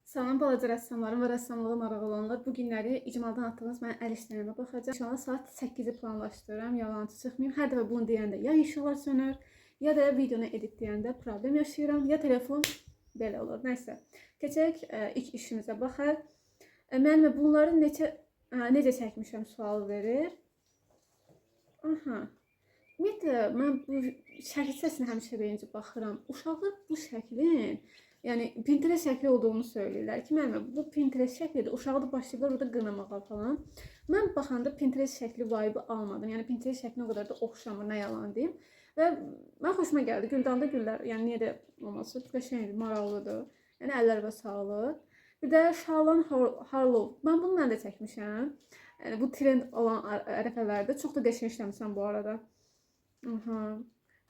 Salam balaca rəssamlarım və rəssamlığa maraq olanlar. Bu günləri icmaldan atdığınız mənim əl işlərimə baxacaq. İnşallah saat 8-i planlaşdırıram, yalancı çıxmayım. Hər dəfə bunu deyəndə ya işıqlar sönür, ya da videonu editləyəndə problem yaşayıram, ya telefon belə olur. Nəysə, keçək ilk işimizə baxaq. Müəllimə bunları necə çəkmişəm sual verir. Aha. Ümumiyyətlə, mən bu şəkil hissəsinə həmişə birinci baxıram. Uşaqlar bu şəklin, yəni Pinterest şəkli olduğunu söyləyirlər ki, müəllimə, bu Pinterest şəklidir. Uşağı da başlayıblar orada qınamağa falan. Mən baxanda Pinterest şəkli vibe almadım. Yəni Pinterest şəklinə o qədər də oxşamır, nə yalan deyim. Və mən xoşuma gəldi. Güldanda güllər, yəni niyə də olmasın, qəşəngdir, maraqlıdır. Yəni əllərinə sağlıq. Bir də Şalan Harlow. Mən bunu mən də çəkmişəm. Yəni bu trend olan ərəfələrdə çox da qəşəng işləmişəm bu arada. Aha.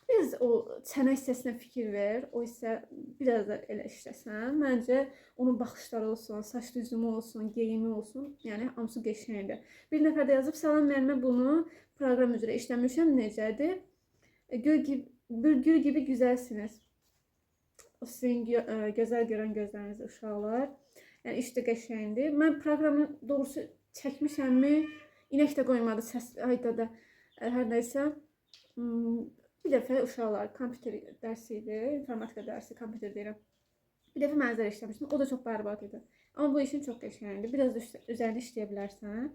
Biraz o çənə hissəsinə fikir ver. O isə biraz da elə işləsən. Məncə onun baxışları olsun, saç düzümü olsun, geyimi olsun. Yəni hamısı qəşəngdir. Bir nəfər də yazıb, salam müəllimə, bunu proqram üzrə işləmişəm. Necədir? Gül gibi güzelsiniz. O sizin gözəl görən gözləriniz uşaqlar. Yəni işte qəşəngdir. Mən proqramı doğrusu çəkmişəmmi? İnək də qoymadı səs ayda da hər nəysə. Bir dəfə uşaqlar kompüter dərsi idi, informatika dərsi, kompüter deyirəm. Bir dəfə mənzərə işləmişdim, o da çox bərbad idi. Amma bu işin çox qəşəngdir. Biraz da üzərində işləyə bilərsən.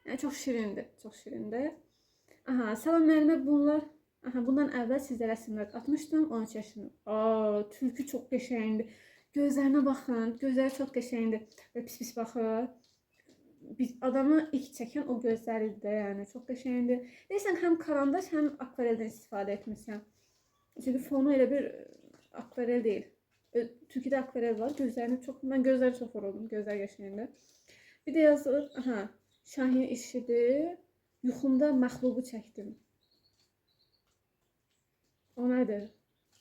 Yəni çox şirindir, çox şirindir. Aha, salam müəllimə, bundan əvvəl sizə rəsmlər atmışdım, 13 yaşında. Tülkü çox qəşəngdir. Gözlərinə baxın, gözləri çox qəşəngdir və pis-pis baxır. Adamı ilk çəkən o gözləridir də, yəni çox qəşəngdir. Deyirsən, həm karandaş, həm akvareldən istifadə etmişsən. Çünki fonu elə bir akvarel deyil. Türkiye'də akvarel var, mən gözləri çox vuruldum, gözlər qəşəngdir. Bir də yazılır, Şahin işidir, yuxumda məxlubu çəkdim. O nədir?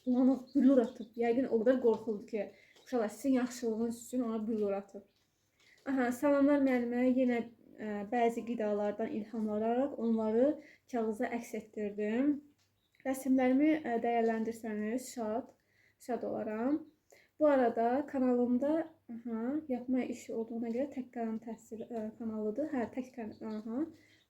Ona bülür atıb, yəqin o qədər qorxuldu ki, uşaqlar sizin yaxşılığınız üçün ona bülür atıb. Salamlar müəllimə, yenə bəzi qidalardan ilhamlanaraq onları kağıza əks etdirdim. Rəsmlərimi dəyərləndirsəniz şad olaram. Bu arada kanalımda yapma işi olduğuna görə tək təhsil kanalıdır. Tək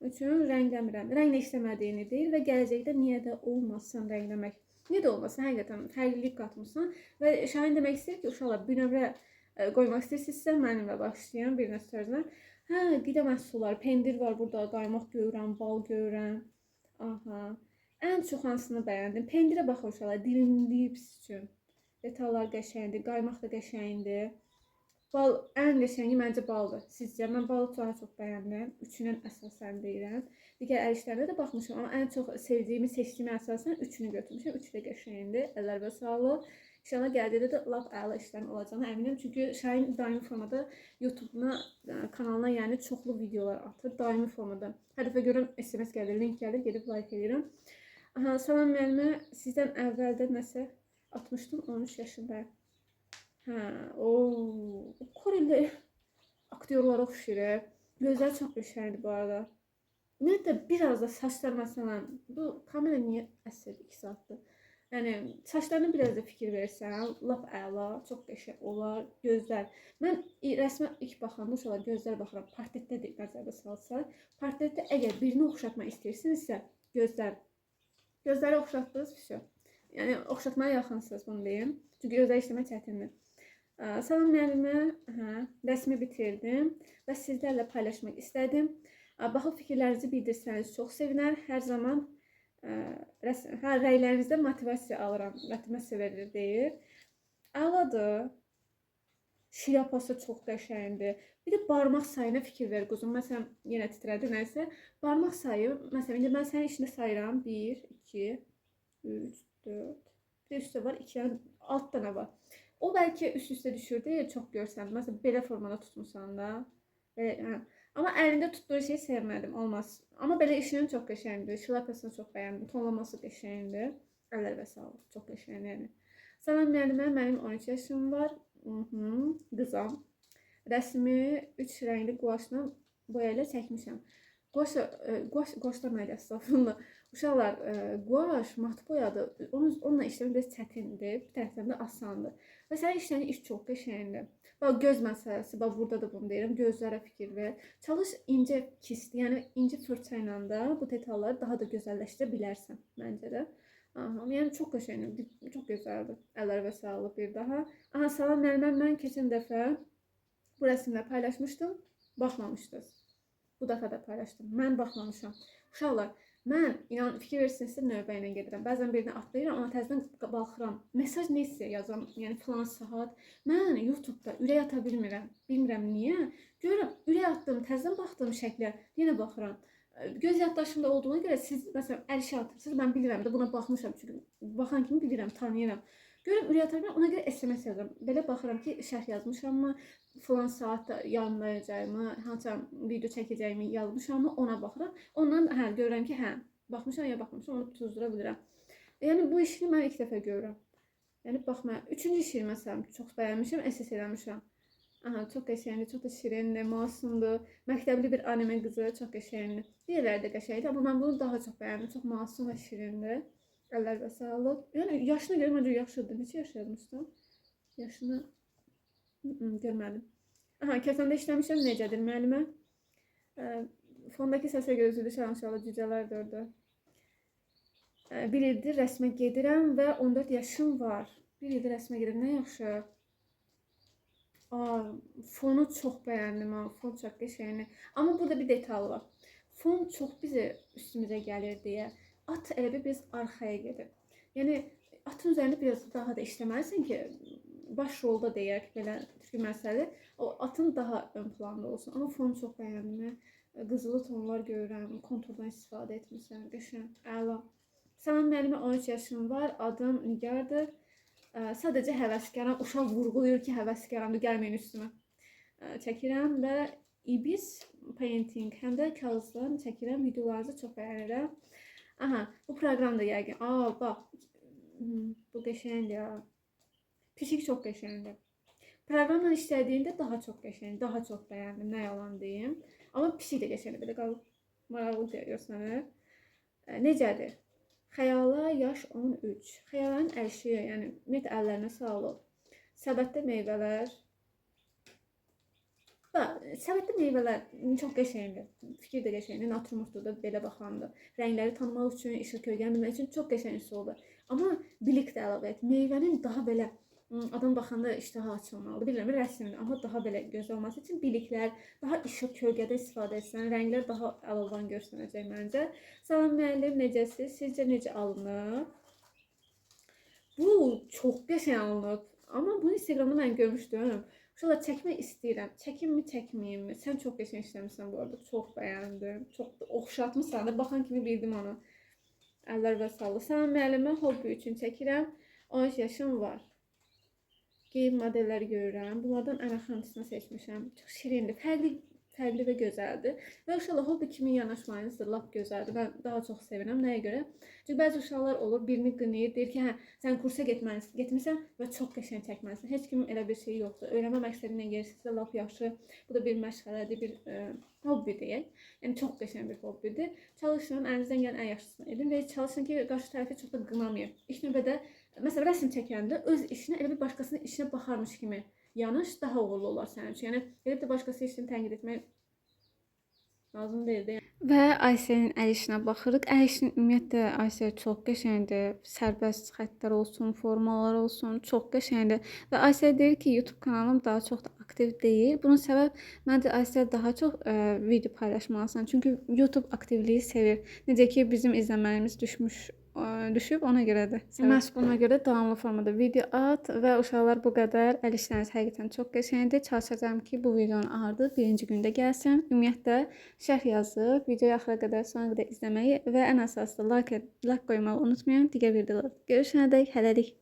üçün rəngləmirəm. Rənglə işləmədiyini deyir və gələcəkdə niyə də olmasın rəngləmək. Niyə də olmasın, həqiqətən fərqlilik qatmışsan və Şahin demək istəyir ki, uşaqlar bir növrə qoymaq istəyirsinizsə, mənimlə başlayın bir nəsə sözlə. Qida məhsulları, pendir var burada, qaymaq görürəm, bal görürəm. Ən çox hansını bəyəndim? Pendirə baxın uşaqlar, dilimliyib siz üçün. Detallar qəşəngdir, qaymaq da qəşəngdir. Bal, ən qəşəngi məncə baldır. Sizcə, mən balı daha çox bəyəndim. Üçünün əsasən deyirəm. Digər əl işlərində də baxmışam, amma ən çox sevdiyimi, seçdiyimi əsasən üçünü götürmüşəm. Üçü də qəşəngdir, əllərə sağlıq. İnşallah gəldiyi də lap əla işlərin olacağına əminəm. Çünki Şahin daimi formada YouTube-una, kanalına yəni çoxlu videolar atır. Daimi formada. Hər dəfə görürəm SMS gəlir, link gəlir, gedib like edirəm. Salam müəllimə, sizdən əvvəldə nəsə atmışdım, 13 yaşındayım. Koreli aktyorlara oxşayır. Gözləri çox qəşəngdir bu arada. Ümumiyyətlə, biraz da saçlar məsələn, bu kamera niyə əsir 2 saatdır? Yəni, saçlarına biraz da fikir versən, lap əla, çox qəşəng olar, gözlər. Mən rəsmə ilk baxanda uşaqlar gözlər baxıram, portretdə də nəzərdə salsaq. Portretdə əgər birini oxşatmaq istəyirsinizsə, gözləri oxşatdınız, fişə. Yəni, oxşatmaya yaxınsınız, bunu deyim. Çünki gözləri işləmək çətindir. Salam müəllimə, rəsmi bitirdim və sizlərlə paylaşmaq istədim. Baxıb fikirlərinizi bildirsəniz çox sevinər. Hər zaman rəylərinizdə motivasiya alıram, motivasiya verir deyir. Əladır. Şlyapası çox qəşəngdir. Bir də barmaq sayına fikir ver quzum. Məsələn, yenə titrədi nəysə. Barmaq sayı, məsələn, indi mən sənin işini sayıram. 1, 2, 3, 4. Bir də üstə var, 2, alt dənə var. O bəlkə üst-üstə düşür deyə çox görsən. Məsələn, belə formada tutmusan da. Amma əlində tutduğu şeyi sevmədim, olmaz. Amma belə işinin çox qəşəngdir. Şlyapasını çox bəyəndim. Tonlaması qəşəngdir. Əllərə sağlıq, çox qəşəngdir yəni. Salam müəllimə, mənim 13 yaşım var. Qızam. Rəsmi 3 rəngli qulaşla boya ilə çəkmişəm. Qoş deməli əslində. Uşaqlar, quaş mat boyadır. Onunla işləmək biraz çətindir, bir tərəfdən də asandır. Və sənin işlədiyin iş çox qəşəngdir. Bax göz məsələsi, bax burada da bunu deyirəm, gözlərə fikir ver. Çalış incə kisli, yəni incə fırça ilə də bu detalları daha da gözəlləşdirə bilərsən məncə də. Aha, yəni çox qəşəngdir, çox gözəldir. Əllərə sağlıq bir daha. Aha, salam müəlliməm, mən keçən dəfə bu rəsmlə paylaşmışdım, baxmamışdınız. Bu dəfə də paylaşdım. Mən baxmamışam. Uşaqlar, mən inan fikir verirsinizsə növbə ilə gedirəm. Bəzən birini atlayıram, amma təzədən baxıram. Mesaj nəsə yazıram, yəni filan saat. Mən YouTube-da ürək ata bilmirəm. Bilmirəm niyə. Görürəm, ürək atdım, təzədən baxdım şəklə, yenə baxıram. Göz yaddaşımda olduğuna görə siz məsələn əl işi atırsınız, mən bilirəm də buna baxmışam çünki baxan kimi bilirəm, tanıyıram. Görürəm ürək atıram, ona görə SMS yazıram. Belə baxıram ki, şərh yazmışammı, filan saatda yayınlayacağımı, hansısa video çəkəcəyimi yazmışammı, ona baxıram. Ondan görürəm ki, baxmışam ya baxmışam, onu tuzdura bilirəm. Yəni bu işini mən ilk dəfə görürəm. Yəni baxma, üçüncü işi məsələn çox bəyənmişəm, SS eləmişəm. Aha, çox qəşəngdir, çox da şirindir, masumdur. Məktəbli bir anime qızı, çox qəşəngdir. Digərləri də qəşəngdir, amma mən bunu daha çox bəyəndim. Çox masum və şirindir. Əllərə sağlıq. Yəni yaşına görə məncə yaxşıdır. Neçə yaş yazmışdım? Yaşını görmədim. Aha, kəsəndə işləmişəm. Necədir müəllimə? Fondakı səsə görə üzülür, şanşalı cücələr də orada. Bir ildir rəsmə gedirəm və 14 yaşım var. Bir ildir rəsmə gedirəm, nə yaxşı. Fonu çox bəyəndim, fon çox qəşəngdir. Amma burada bir detal var. Fon çox bizə üstümüzə gəlir deyə at elə bir biraz arxaya gedir. Yəni atın üzərində biraz daha da işləməlisən ki, baş rolda deyək belə türkü məsələ, o atın daha ön planda olsun. Amma fonu çox bəyəndim. Qızılı tonlar görürəm, konturdan istifadə etmirsən, qəşəng, əla. Salam müəllimə, 13 yaşım var, adım Nigardır. Sadəcə həvəskaram, uşaq vurğulayır ki, həvəskaramdır, gəlməyin üstümə. Çəkirəm və Ibis Painting, həm də kağızdan çəkirəm, videolarınızı çox bəyənirəm. Aha, bu proqram da yəqin. Bax, bu qəşəngdir ya. Pişik çox qəşəngdir. Proqramla işlədiyində daha çox qəşəngdir, daha çox bəyəndim, nə yalan deyim. Amma pişik də qəşəngdir, belə qalıb maraqlı görürsənir. Necədir? Xəyala yaş 13. Xəyalanın əlişi, yəni ümumiyyətlə əllərinə sağlıq. Səbətdə meyvələr. Səbətdə meyvələr çox qəşəngdir. Fikir də qəşəngdir, naturmortdur da belə baxandır. Rəngləri tanımaq üçün, işıq kölgəni bilmək üçün çox qəşəng üsuldur. Amma bilik də əlavə et. Meyvənin daha belə adam baxanda iştaha açılmalıdır. Bilirəm, rəsmdir, amma daha belə gözəl olması üçün biliklər, daha işıq kölgədə istifadə etsən, rənglər daha əlavən görsənəcək məncə. Salam müəllim, necəsiz? Sizcə necə alınıb? Bu çox qəşəng alınıb. Amma bunu Instagramda mən görmüşdüm. Uşaqlar çəkmək istəyirəm. Çəkimmi, çəkməyimmi? Sən çox qəşəng işləmişsən bu arada. Çox bəyəndim. Çox oxşatmışsan da, baxan kimi bildim onu. Əllər və sağlıq. Salam müəllimə, hobbi üçün çəkirəm. 13 yaşım var. Geyim modelləri görürəm. Bunlardan ən axırıncısını seçmişəm. Çox şirindir, fərqli və gözəldir. Və uşaqlar hobbi kimi yanaşmanız da lap gözəldir. Mən daha çox sevirəm. Nəyə görə? Çünki bəzi uşaqlar olur, birini qınayır, deyir ki, sən kursa getmirsən və çox qəşəng çəkməlisən. Heç kimin elə bir şey yoxdur. Öyrənmə məqsədi ilə gəlirsinizsə lap yaxşı. Bu da bir məşğələdir, bir hobbi deyək. Yəni çox qəşəng bir hobbidir. Çalışın, əlinizdən gələn ən yaxşısını edin və çalışın ki, qarşı tərəfi çox da qınamayın. İlk növbədə məsələn, rəsm çəkəndə öz işinə elə bir başqasının işinə baxarmış kimi yanış daha uğurlu olar sənin üçün. Yəni, elə də başqası işini tənqid etmək lazım deyil. Və Aysənin əl işinə baxırıq. Əl işinin ümumiyyətlə Aysə çox qəşəngdir. Sərbəst xəttlər olsun, formalar olsun, çox qəşəngdir. Və Aysə deyir ki, YouTube kanalım daha çox da aktiv deyil. Bunun səbəb məncə Aysə daha çox video paylaşmalısan. Çünki YouTube aktivliyi sevir. Necə ki, bizim izləməyimiz düşüb, ona görədir. Məhz buna görə davamlı formada video at və uşaqlar bu qədər. Əl işləriniz həqiqətən çox qəşəngdir. Çalışacağım ki, bu videonun artıq birinci gündə gəlsin. Ümumiyyətlə, şərh yazıb, videoyu axıra qədər sonra qədər izləməyi və ən əsası like qoymağı unutmayın. Digər videolarda görüşənədək hələlik.